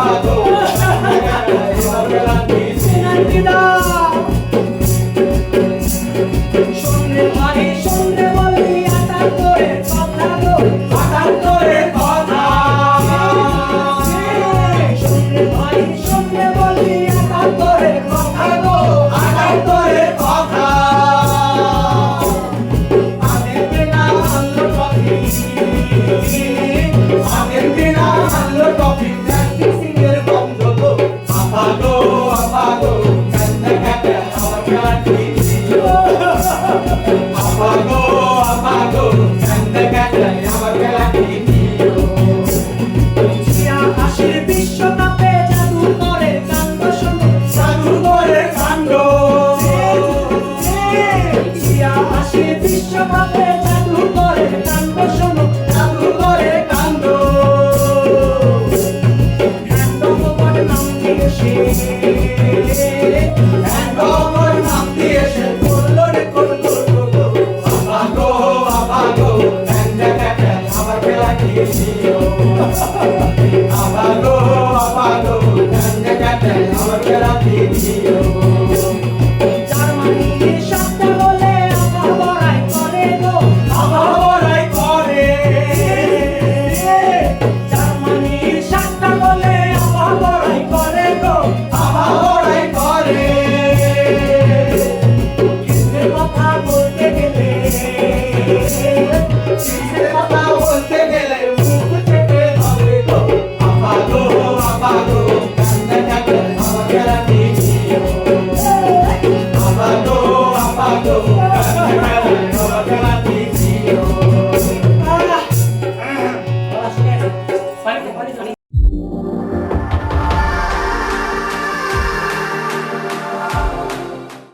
আবাগো এবার পেনাল্টি দাও শুনলে ভাই শুনলে বলি 78 কথা গো 78 কথা শুনলে ভাই শুনলে বলি 78 কথা গো 78 কথা আগের দিনা আনলো ট্রফি আগের দিনা আনলো ট্রফি প্র্যাকটিসিংয়ের বন্ধ গো আবাগো কান্দে কাটে আমার পেনাল্টি আবাগো কান্দে কাটে আমার পেনাল্টি জিয়া আশির বিশ্বকাপে জাদুকরের কাণ্ড শোনো জাদুকরের কাণ্ড জিয়া আশির বিশ্বকাপে জাদুকরের কাণ্ড শোনো জাদুকরের কাণ্ড হ্যান্ডওভার নাম দিয়ে সে করলো রে করলো আবাগো কান্দে কাটে আমার পেনাল্টি আবাগো কান্দে কাটে আমার পেনাল্টি জার্মানির সাতটা গোলে আভা বড়াই করে গো আভা বড়াই করে জার্মানির সাতটা গোলে আভা বড়াই করে গো আভা বড়াই করে কিসের কথা বলতে গেলে কিসের কথা